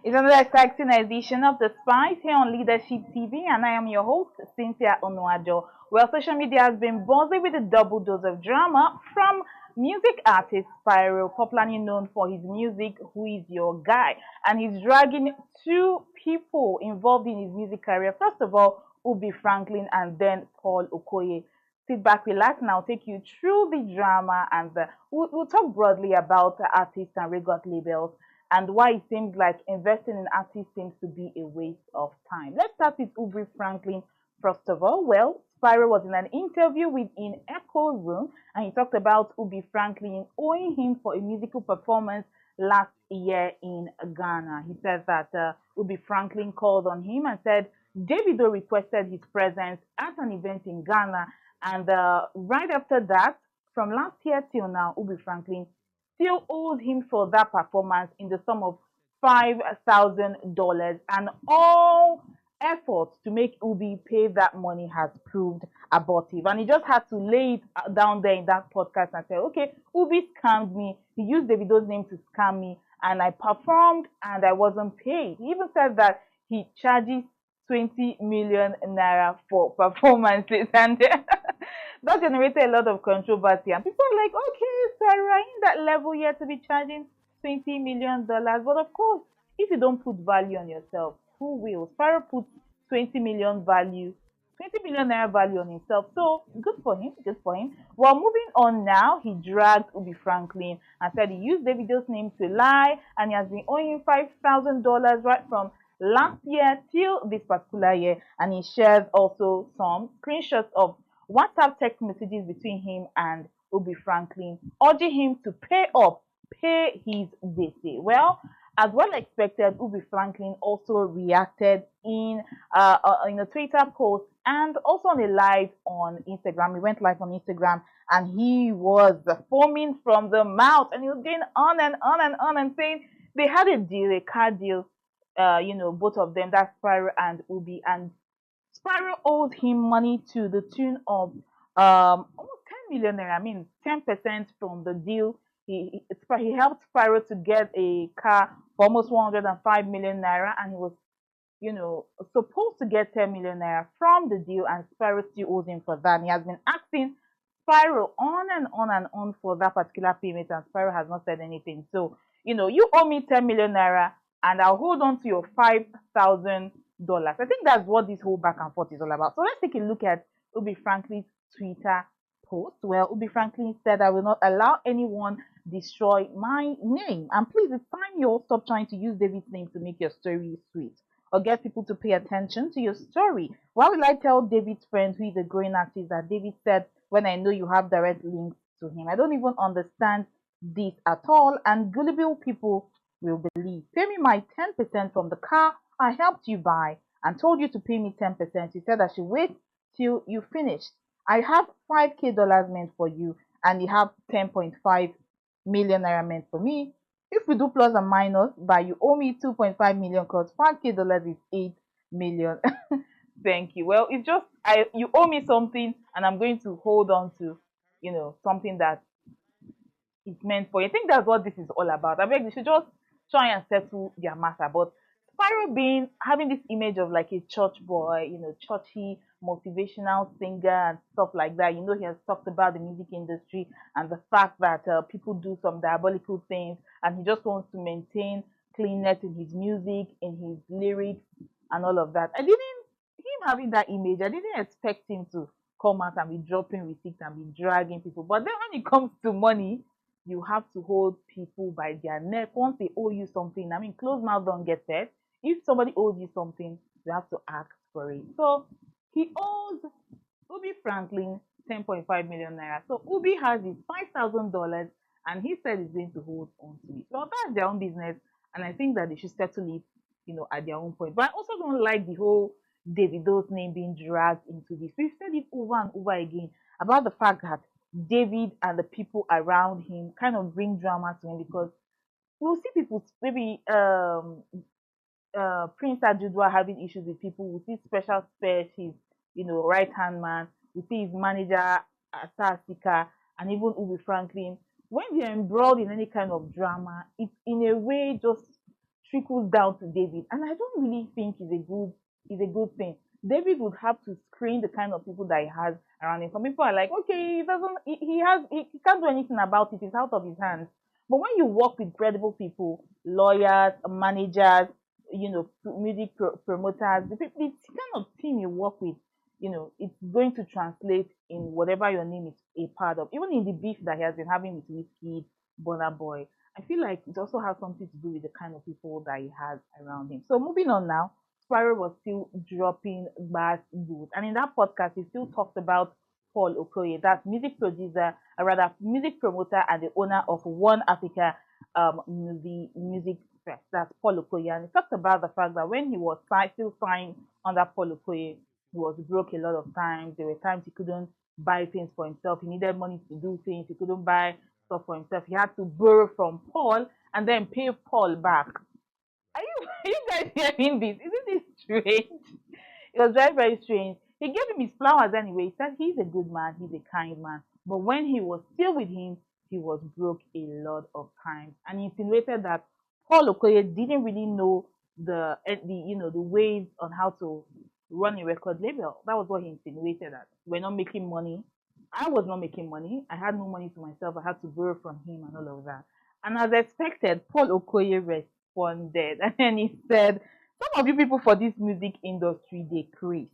It's another exciting edition of The Spice here on Leadership TV, and I am your host, Cynthia Onuajo. Well, social media has been buzzing with a double dose of drama from music artist Spyro, popularly known for his music, Who Is Your Guy? And he's dragging two people involved in his music career. First of all, Ubi Franklin and then Paul Okoye. Sit back, relax, and I'll take you through the drama and we'll talk broadly about artists and record labels and why it seems like investing in artists seems to be a waste of time. Let's start with Ubi Franklin first of all. Well, Spyro was in an interview with In Echo Room and he talked about Ubi Franklin owing him for a musical performance last year in Ghana. He said that Ubi Franklin called on him and said Davido requested his presence at an event in Ghana, and right after that, from last year till now, Ubi Franklin still owes him for that performance in the sum of $5,000, and all efforts to make Ubi pay that money has proved abortive. And he just had to lay it down there in that podcast and say, okay, Ubi scammed me. He used Davido's name to scam me, and I performed and I wasn't paid. He even said that he charges 20 million naira for performances, and that generated a lot of controversy. And people are like, okay, so are in that level yet to be charging $20 million? But of course, if you don't put value on yourself, who will? Spyro put 20 million value, 20 million naira value on himself. So good for him, good for him. Well, moving on now, he dragged Ubi Franklin and said he used Davido's name to lie, and he has been owing him $5,000 right from last year till this particular year. And he shares also some screenshots of WhatsApp text messages between him and Ubi Franklin, urging him to pay up, pay his debt. Well, as well expected, Ubi Franklin also reacted in a Twitter post and also on a live on Instagram. He went live on Instagram and he was foaming from the mouth, and he was going on and on and on and saying they had a deal, a car deal, both of them, that's Spyro and Ubi, and Spyro owed him money to the tune of almost 10 million naira. I mean, 10% from the deal. He helped Spyro to get a car for almost 105 million naira, and he was, supposed to get 10 million naira from the deal, and Spyro still owes him for that. And he has been asking Spyro on and on and on for that particular payment, and Spyro has not said anything. So, you owe me 10 million naira, and I'll hold on to your $5,000. I think that's what this whole back and forth is all about. So let's take a look at Ubi Franklin's Twitter post. Well, Ubi Franklin said, I will not allow anyone destroy my name. And please, it's time you all stop trying to use David's name to make your story sweet or get people to pay attention to your story. Why will I tell David's friend, who is a growing artist, that David said when I know you have direct links to him? I don't even understand this at all, and gullible people will believe. Pay me my 10% from the car I helped you buy and told you to pay me 10%. You said I should wait till you finished. I have $5K meant for you, and you have 10.5 million naira meant for me. If we do plus and minus, but you owe me 2.5 million because $5K is 8 million. Thank you. Well, it's just you owe me something, and I'm going to hold on to, something that is meant for you. I think that's what this is all about. I beg you should just try and settle their matter. But Spyro being having this image of like a church boy, churchy, motivational singer and stuff like that. He has talked about the music industry and the fact that people do some diabolical things, and he just wants to maintain cleanness in his music, in his lyrics, and all of that. Him having that image, I didn't expect him to come out and be dropping receipts and be dragging people. But then when it comes to money, you have to hold people by their neck once they owe you something. I mean, closed mouth don't get fed. If somebody owes you something, you have to ask for it. So he owes Ubi Franklin 10.5 million naira. So Ubi has his $5,000, and he said he's going to hold on to it. Well, that's their own business, and I think that they should settle it, at their own point. But I also don't like the whole Davido's name being dragged into this. We've said it over and over again about the fact that David and the people around him kind of bring drama to him, because we'll see people, maybe Prince Ajudua having issues with people. We see Special Space, his right hand man. We see his manager Sasika, and even Ubi Franklin. When they're embroiled in any kind of drama, it in a way just trickles down to David, and I don't really think is a good thing. David would have to screen the kind of people that he has around him. Some people are like, okay, he doesn't, he can't do anything about it. It's out of his hands. But when you work with credible people, lawyers, managers, music promoters, the kind of team you work with, it's going to translate in whatever your name is a part of. Even in the beef that he has been having with Whiskey, Burna Boy, I feel like it also has something to do with the kind of people that he has around him. So moving on now, Spyro was still dropping bad goods, and in that podcast, he still talked about Paul Okoye, that's music producer, or rather music promoter and the owner of One Africa music fest. That's Paul Okoye, and he talked about the fact that when he was still signed under Paul Okoye, he was broke a lot of times. There were times he couldn't buy things for himself. He needed money to do things. He couldn't buy stuff for himself. He had to borrow from Paul and then pay Paul back. Are you guys hearing this? Isn't this strange? It was very, very strange. He gave him his flowers anyway. He said he's a good man, he's a kind man. But when he was still with him, he was broke a lot of times. And he insinuated that Paul Okoye didn't really know the ways on how to run a record label. That was what he insinuated, that we're not making money. I was not making money. I had no money to myself. I had to borrow from him and all of that. And as expected, Paul Okoye responded and he said, some of you people for this music industry, they craze.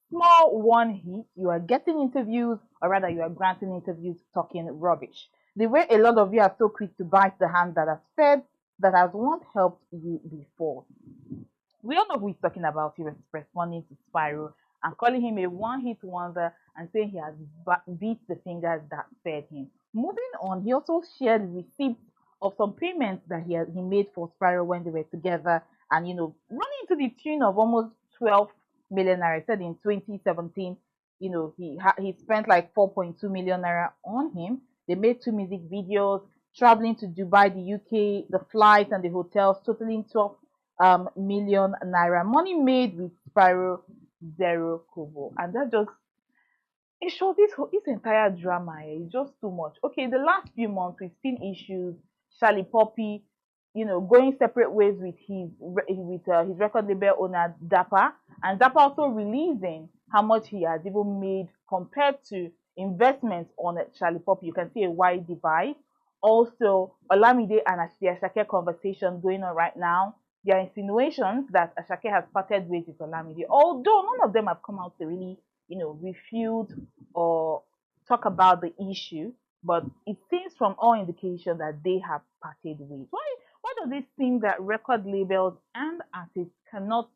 Small one hit, you are getting interviews, or rather, you are granting interviews talking rubbish. The way a lot of you are so quick to bite the hand that has fed, that has once helped you before. We all know who he's talking about. He was responding to Spyro and calling him a one-hit wonder and saying he has beat the fingers that fed him. Moving on, he also shared receipts of some payments that he made for Spyro when they were together, and running to the tune of almost 12 million naira. He said in 2017, he spent like 4.2 million naira on him. They made two music videos, traveling to Dubai, the UK, the flights and the hotels, totaling 12 million naira. Money made with Spyro, zero kobo. And that just, in short, this entire drama is just too much. Okay, the last few months we've seen issues. Charlie Poppy, going separate ways with his record label owner Dapper, and Dapper also releasing how much he has even made compared to investments on Charlie Poppy. You can see a wide divide. Also, Olamide and the Ashake conversation going on right now. There are insinuations that Ashake has parted ways with Olamide, although none of them have come out to really, refute or talk about the issue. But it seems from all indication that they have parted ways. Why does it seem that record labels and artists cannot,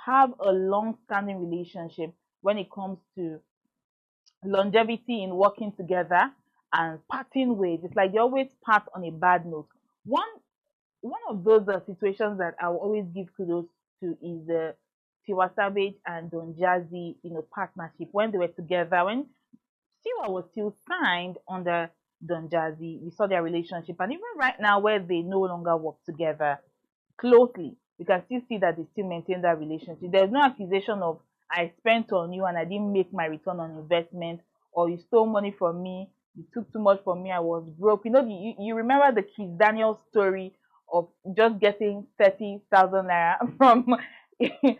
have a long-standing relationship when it comes to longevity in working together and parting ways? It's like they always part on a bad note. One of those situations that I will always give kudos to is the Tiwa Savage and Don Jazzy, partnership when they were together. When Tiwa was still signed under Don Jazzy, we saw their relationship, and even right now, where they no longer work together closely, we can still see that they still maintain that relationship. There's no accusation of I spent on you and I didn't make my return on investment, or you stole money from me, you took too much from me, I was broke. You remember the Keith Daniel story of just getting 30,000 naira from getting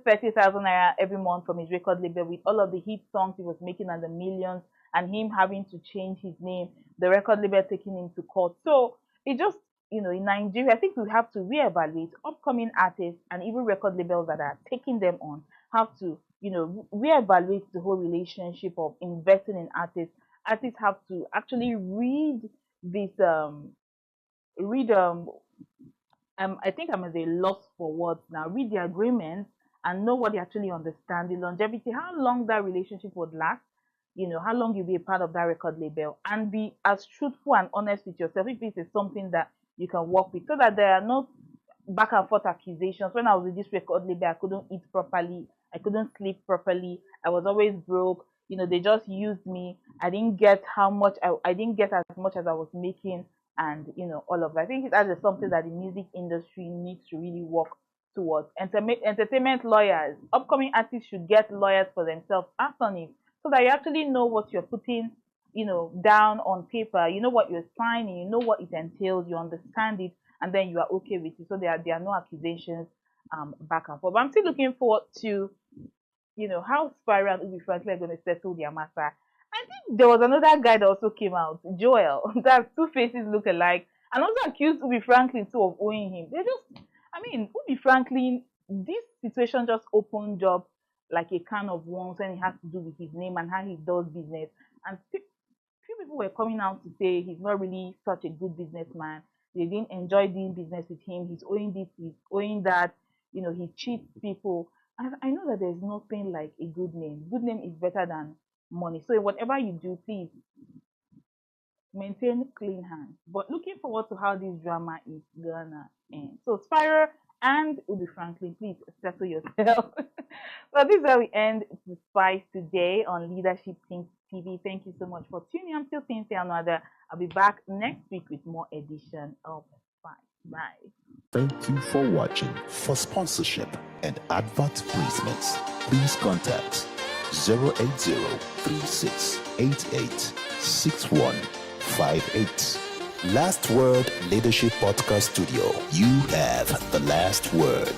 30,000 naira every month from his record label with all of the hit songs he was making and the millions, and him having to change his name, the record label taking him to court. So it just, in Nigeria, I think we have to reevaluate upcoming artists and even record labels that are taking them on, have to, reevaluate the whole relationship of investing in artists. Artists have to actually this read I think I'm at a loss for words now. Read the agreements and know what they actually understand, the longevity, how long that relationship would last, how long you'll be a part of that record label, and be as truthful and honest with yourself if this is something that you can work with, so that there are no back and forth accusations. When I was with this record label, I couldn't eat properly, I couldn't sleep properly, I was always broke. They just used me. I didn't get I didn't get as much as I was making, and all of that. I think that is something that the music industry needs to really work towards. Entertainment lawyers, upcoming artists should get lawyers for themselves, act on it, so that you actually know what you're putting, down on paper. You know what you're signing. You know what it entails. You understand it, and then you are okay with it. So there are no accusations back and forth. But I'm still looking forward to how Spyro and Ubi Franklin are going to settle their matter. I think there was another guy that also came out, Joel, that two faces look alike, and also accused Ubi Franklin too of owing him. Ubi Franklin, this situation just opened up like a can of worms when it has to do with his name and how he does business. And few people were coming out to say he's not really such a good businessman. They didn't enjoy doing business with him. He's owing this, he's owing that. He cheats people. And I know that there's nothing like a good name. Good name is better than money. So whatever you do, please maintain clean hands. But looking forward to how this drama is gonna end. So Spyro and Ubi Franklin, please settle yourself. So this is where we end the Spice today on Leadership Things TV. Thank you so much for tuning in. Until things say another, I'll be back next week with more edition of Spice. Bye. Thank you for watching. For sponsorship and advert placements, please contact 080-3688-6158. Last Word Leadership Podcast Studio. You have the last word.